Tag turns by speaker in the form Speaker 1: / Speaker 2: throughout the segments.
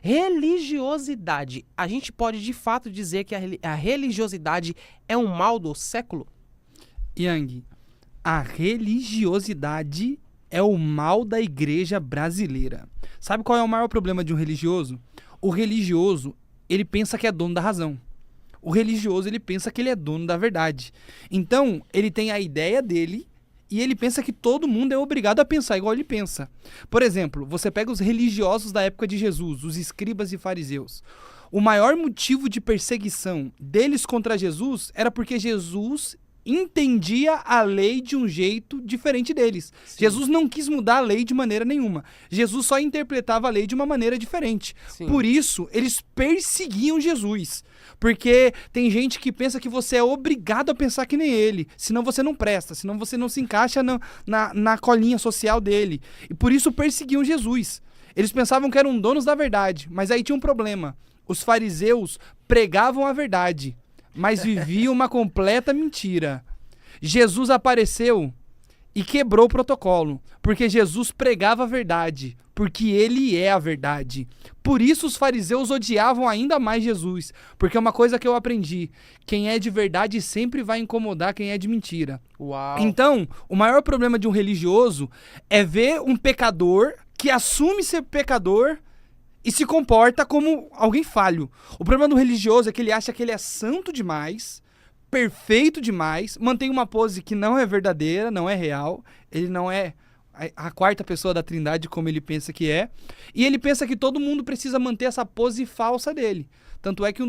Speaker 1: Religiosidade. A gente pode de fato dizer que a religiosidade é um mal do século?
Speaker 2: Yang, a religiosidade é o mal da igreja brasileira. Sabe qual é o maior problema de um religioso? O religioso, ele pensa que é dono da razão. O religioso, ele pensa que ele é dono da verdade. Então, ele tem a ideia dele e ele pensa que todo mundo é obrigado a pensar igual ele pensa. Por exemplo, você pega os religiosos da época de Jesus, os escribas e fariseus. O maior motivo de perseguição deles contra Jesus era porque Jesus entendia a lei de um jeito diferente deles.
Speaker 1: Sim.
Speaker 2: Jesus não quis mudar a lei de maneira nenhuma. Jesus só interpretava a lei de uma maneira diferente.
Speaker 1: Sim.
Speaker 2: Por isso, eles perseguiam Jesus. Porque tem gente que pensa que você é obrigado a pensar que nem ele. Senão você não presta, senão você não se encaixa na colinha social dele. E por isso perseguiam Jesus. Eles pensavam que eram donos da verdade. Mas aí tinha um problema. Os fariseus pregavam a verdade, mas viviam uma completa mentira. Jesus apareceu e quebrou o protocolo, porque Jesus pregava a verdade, porque ele é a verdade. Por isso os fariseus odiavam ainda mais Jesus, porque é uma coisa que eu aprendi: quem é de verdade sempre vai incomodar quem é de mentira.
Speaker 1: Uau.
Speaker 2: Então, o maior problema de um religioso é ver um pecador que assume ser pecador e se comporta como alguém falho. O problema do religioso é que ele acha que ele é santo demais, perfeito demais, mantém uma pose que não é verdadeira, não é real, ele não é a quarta pessoa da Trindade como ele pensa que é, e ele pensa que todo mundo precisa manter essa pose falsa dele. Tanto é que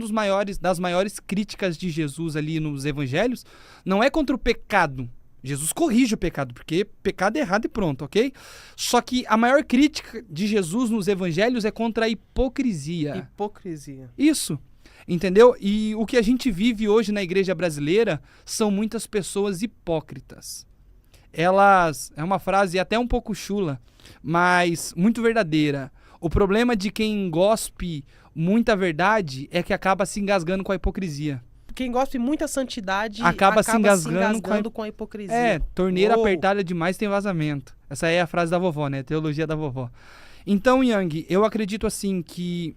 Speaker 2: das maiores críticas de Jesus ali nos evangelhos não é contra o pecado. Jesus corrige o pecado, porque pecado é errado e pronto, ok? Só que a maior crítica de Jesus nos evangelhos é contra a hipocrisia.
Speaker 1: Hipocrisia.
Speaker 2: Isso, entendeu? E o que a gente vive hoje na igreja brasileira são muitas pessoas hipócritas. Elas, é uma frase até um pouco chula, mas muito verdadeira. O problema de quem gospe muita verdade é que acaba se engasgando com a hipocrisia.
Speaker 1: Quem gosta de muita santidade
Speaker 2: Acaba se engasgando
Speaker 1: com a hipocrisia.
Speaker 2: É, torneira apertada demais tem vazamento. Essa é a frase da vovó, né? Teologia da vovó. Então, Yang, eu acredito assim que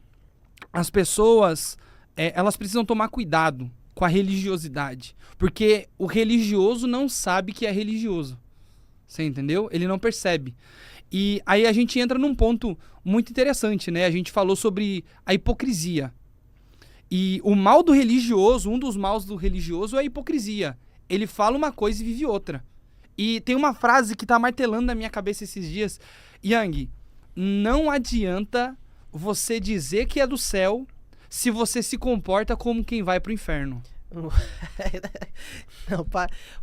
Speaker 2: as pessoas, elas precisam tomar cuidado com a religiosidade. Porque o religioso não sabe que é religioso. Você entendeu? Ele não percebe. E aí a gente entra num ponto muito interessante, né? A gente falou sobre a hipocrisia. E o mal do religioso, um dos maus do religioso é a hipocrisia. Ele fala uma coisa e vive outra. E tem uma frase que tá martelando na minha cabeça esses dias. Yang, não adianta você dizer que é do céu se você se comporta como quem vai pro inferno.
Speaker 1: Não,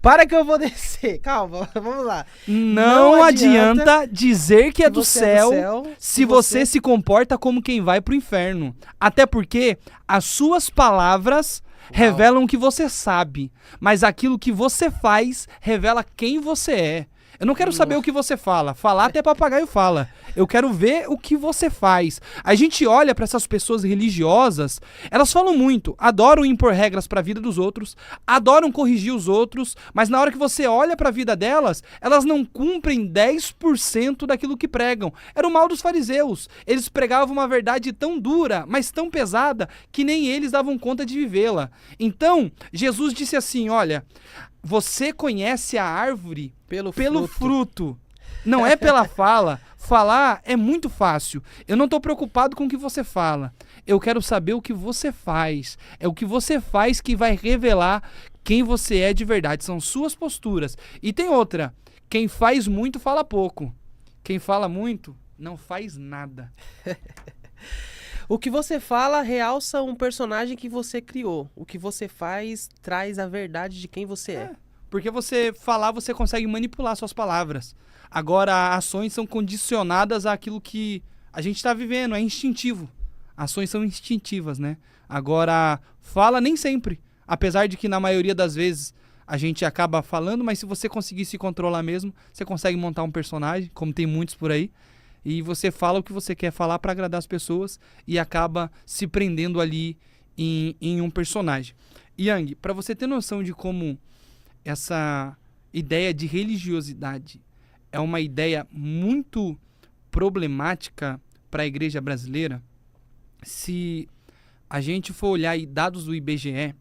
Speaker 1: para que eu vou descer. Calma, vamos lá.
Speaker 2: Não adianta dizer que é do céu se você se comporta como quem vai pro inferno. Até porque as suas palavras revelam o que você sabe, mas aquilo que você faz revela quem você é. Eu não quero saber o que você fala. Falar até papagaio fala. Eu quero ver o que você faz. A gente olha para essas pessoas religiosas, elas falam muito, adoram impor regras para a vida dos outros, adoram corrigir os outros, mas na hora que você olha para a vida delas, elas não cumprem 10% daquilo que pregam. Era o mal dos fariseus. Eles pregavam uma verdade tão dura, mas tão pesada, que nem eles davam conta de vivê-la. Então, Jesus disse assim, olha, você conhece a árvore pelo fruto. Não é pela fala. Falar é muito fácil. Eu não estou preocupado com o que você fala. Eu quero saber o que você faz. É o que você faz que vai revelar quem você é de verdade. São suas posturas. E tem outra. Quem faz muito, fala pouco. Quem fala muito, não faz nada.
Speaker 1: O que você fala realça um personagem que você criou. O que você faz traz a verdade de quem você é.
Speaker 2: Porque você falar, você consegue manipular suas palavras. Agora, ações são condicionadas àquilo que a gente está vivendo, é instintivo. Ações são instintivas, né? Agora, fala nem sempre. Apesar de que na maioria das vezes a gente acaba falando, mas se você conseguir se controlar mesmo, você consegue montar um personagem, como tem muitos por aí. E você fala o que você quer falar para agradar as pessoas e acaba se prendendo ali em um personagem. Yang, para você ter noção de como essa ideia de religiosidade é uma ideia muito problemática para a igreja brasileira, se a gente for olhar aí dados do IBGE,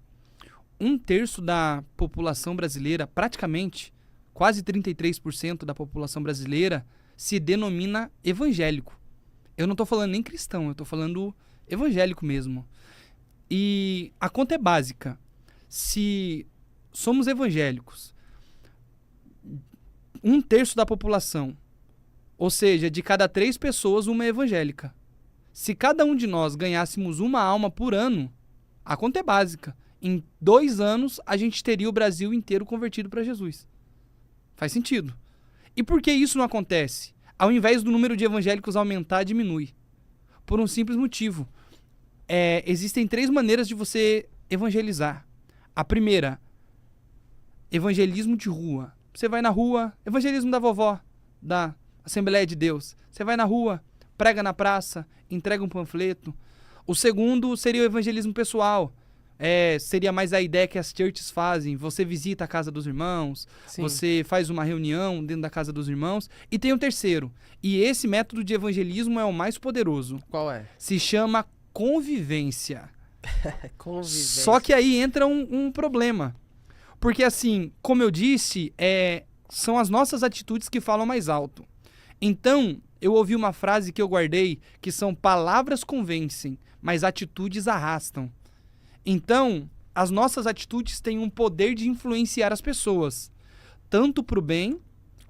Speaker 2: 1/3 da população brasileira, praticamente, quase 33% da população brasileira, se denomina evangélico. Eu não estou falando nem cristão, eu estou falando evangélico mesmo. E a conta é básica. Se somos evangélicos, 1/3 da população, ou seja, de cada 3 pessoas, uma é evangélica. Se cada um de nós ganhássemos uma alma por ano, a conta é básica. Em 2 anos, a gente teria o Brasil inteiro convertido para Jesus. Faz sentido. E por que isso não acontece? Ao invés do número de evangélicos aumentar, diminui. Por um simples motivo. Existem 3 maneiras de você evangelizar. A primeira, evangelismo de rua. Você vai na rua, evangelismo da vovó, da Assembleia de Deus. Você vai na rua, prega na praça, entrega um panfleto. O segundo seria o evangelismo pessoal. Seria mais a ideia que as churches fazem. Você visita a casa dos irmãos, Sim. Você faz uma reunião dentro da casa dos irmãos. E tem um terceiro. E esse método de evangelismo é o mais poderoso.
Speaker 1: Qual é?
Speaker 2: Se chama convivência.
Speaker 1: Convivência.
Speaker 2: Só que aí entra um problema. Porque assim, como eu disse, são as nossas atitudes que falam mais alto. Então, eu ouvi uma frase que eu guardei, que são palavras convencem, mas atitudes arrastam. Então, as nossas atitudes têm um poder de influenciar as pessoas, tanto para o bem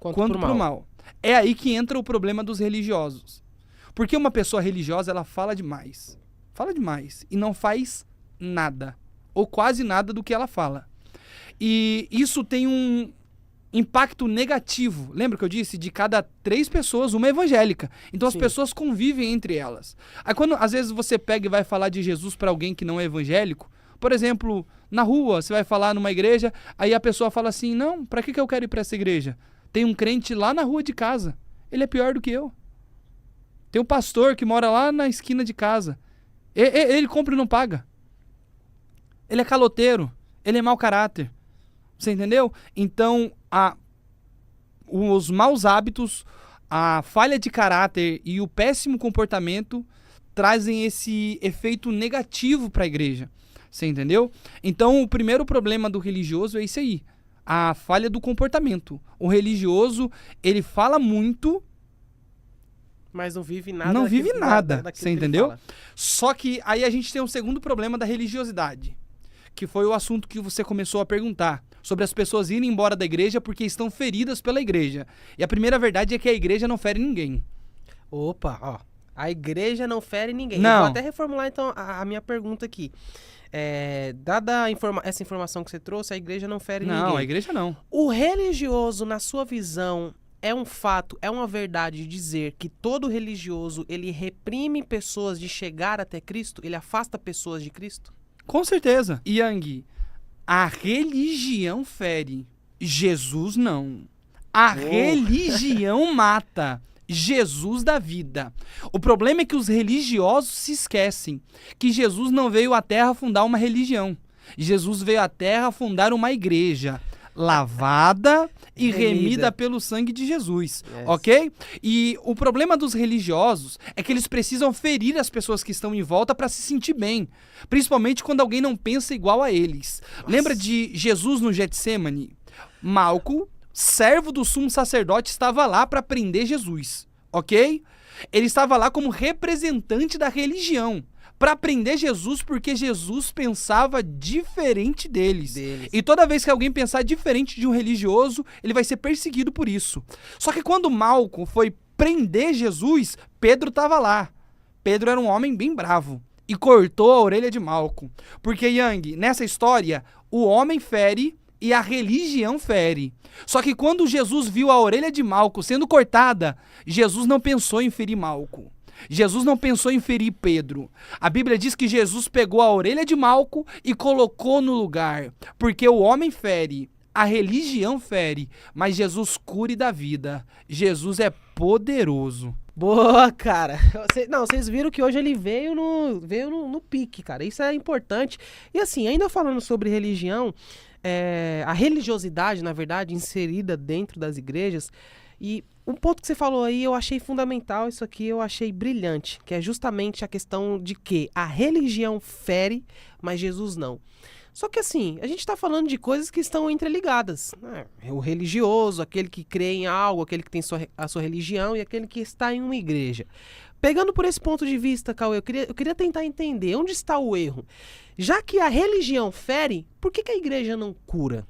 Speaker 2: quanto para o mal. É aí que entra o problema dos religiosos. Porque uma pessoa religiosa, ela fala demais e não faz nada, ou quase nada do que ela fala. E isso tem um impacto negativo. Lembra que eu disse? De cada 3 pessoas, uma é evangélica. Então Sim. As pessoas convivem entre elas. Aí quando às vezes você pega e vai falar de Jesus para alguém que não é evangélico, por exemplo, na rua, você vai falar numa igreja, aí a pessoa fala assim, não, para que eu quero ir para essa igreja? Tem um crente lá na rua de casa. Ele é pior do que eu. Tem um pastor que mora lá na esquina de casa. Ele compra e não paga. Ele é caloteiro. Ele é mau caráter. Você entendeu? Então, os maus hábitos, a falha de caráter e o péssimo comportamento trazem esse efeito negativo para a igreja. Você entendeu? Então, o primeiro problema do religioso é isso aí. A falha do comportamento. O religioso, ele fala muito,
Speaker 1: mas não vive nada.
Speaker 2: Não vive nada, você entendeu? Só que aí a gente tem um segundo problema da religiosidade, que foi o assunto que você começou a perguntar, sobre as pessoas irem embora da igreja porque estão feridas pela igreja. E a primeira verdade é que a igreja não fere ninguém.
Speaker 1: Opa, ó. A igreja não fere ninguém.
Speaker 2: Não.
Speaker 1: Eu vou até reformular então a minha pergunta aqui. Dada essa informação que você trouxe, a igreja não fere ninguém.
Speaker 2: Não, a igreja não.
Speaker 1: O religioso, na sua visão, é um fato, é uma verdade dizer que todo religioso, ele reprime pessoas de chegar até Cristo? Ele afasta pessoas de Cristo?
Speaker 2: Com certeza. Yang, a religião fere, Jesus não. A religião mata, Jesus dá vida. O problema é que os religiosos se esquecem que Jesus não veio à Terra fundar uma religião. Jesus veio à Terra fundar uma igreja lavada e remida pelo sangue de Jesus, ok? E o problema dos religiosos é que eles precisam ferir as pessoas que estão em volta para se sentir bem, principalmente quando alguém não pensa igual a eles. Nossa. Lembra de Jesus no Getsêmani? Malco, servo do sumo sacerdote, estava lá para prender Jesus, ok? Ele estava lá como representante da religião, para prender Jesus, porque Jesus pensava diferente deles. E toda vez que alguém pensar diferente de um religioso, ele vai ser perseguido por isso. Só que quando Malco foi prender Jesus, Pedro estava lá. Pedro era um homem bem bravo e cortou a orelha de Malco. Porque, Yang, nessa história, o homem fere e a religião fere. Só que quando Jesus viu a orelha de Malco sendo cortada, Jesus não pensou em ferir Malco. Jesus não pensou em ferir Pedro. A Bíblia diz que Jesus pegou a orelha de Malco e colocou no lugar. Porque o homem fere, a religião fere, mas Jesus cura e dá vida. Jesus é poderoso.
Speaker 1: Boa, cara. Não, vocês viram que hoje ele veio no pique, cara. Isso é importante. E assim, ainda falando sobre religião, a religiosidade, na verdade, inserida dentro das igrejas. E Um ponto que você falou aí, eu achei fundamental, isso aqui eu achei brilhante, que é justamente a questão de que a religião fere, mas Jesus não. Só que assim, a gente está falando de coisas que estão interligadas, né? O religioso, aquele que crê em algo, aquele que tem a sua religião e aquele que está em uma igreja. Pegando por esse ponto de vista, Cauê, eu queria tentar entender onde está o erro. Já que a religião fere, por que a igreja não cura?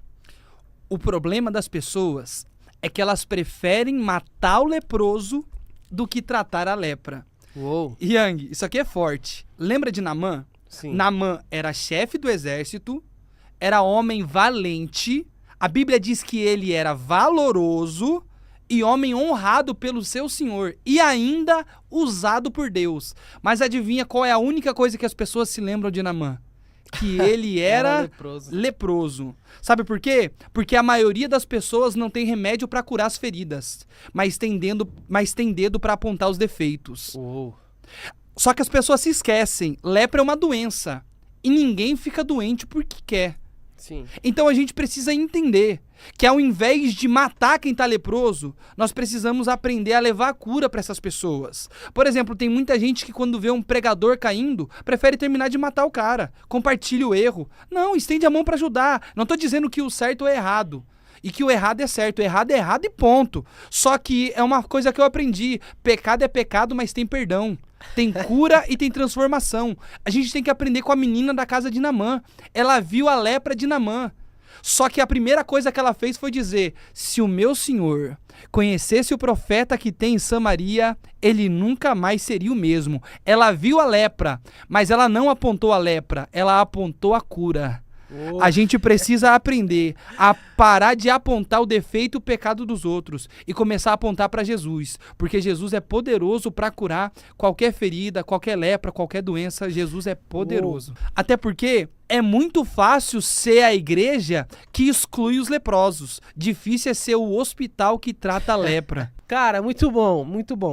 Speaker 2: O problema das pessoas é que elas preferem matar o leproso do que tratar a lepra.
Speaker 1: Uou.
Speaker 2: Yang, isso aqui é forte. Lembra de Naamã?
Speaker 1: Sim.
Speaker 2: Naamã era chefe do exército, era homem valente, a Bíblia diz que ele era valoroso e homem honrado pelo seu senhor e ainda usado por Deus. Mas adivinha qual é a única coisa que as pessoas se lembram de Naamã? Que ele era leproso. Sabe por quê? Porque a maioria das pessoas não tem remédio para curar as feridas, mas tem dedo para apontar os defeitos.
Speaker 1: Uou.
Speaker 2: Só que as pessoas se esquecem. Lepra é uma doença. E ninguém fica doente porque quer.
Speaker 1: Sim.
Speaker 2: Então a gente precisa entender que ao invés de matar quem tá leproso, nós precisamos aprender a levar a cura para essas pessoas. Por exemplo, tem muita gente que quando vê um pregador caindo, prefere terminar de matar o cara. Compartilha o erro. Não, estende a mão para ajudar. Não tô dizendo que o certo é errado. E que o errado é certo. O errado é errado e ponto. Só que é uma coisa que eu aprendi. Pecado é pecado, mas tem perdão. Tem cura e tem transformação. A gente tem que aprender com a menina da casa de Naamã. Ela viu a lepra de Naamã. Só que a primeira coisa que ela fez foi dizer: se o meu senhor conhecesse o profeta que tem em Samaria, ele nunca mais seria o mesmo. Ela viu a lepra, mas ela não apontou a lepra, ela apontou a cura. A gente precisa aprender a parar de apontar o defeito e o pecado dos outros e começar a apontar para Jesus, porque Jesus é poderoso para curar qualquer ferida, qualquer lepra, qualquer doença. Jesus é poderoso. Até porque é muito fácil ser a igreja que exclui os leprosos. Difícil é ser o hospital que trata a lepra.
Speaker 1: Cara, muito bom, muito bom.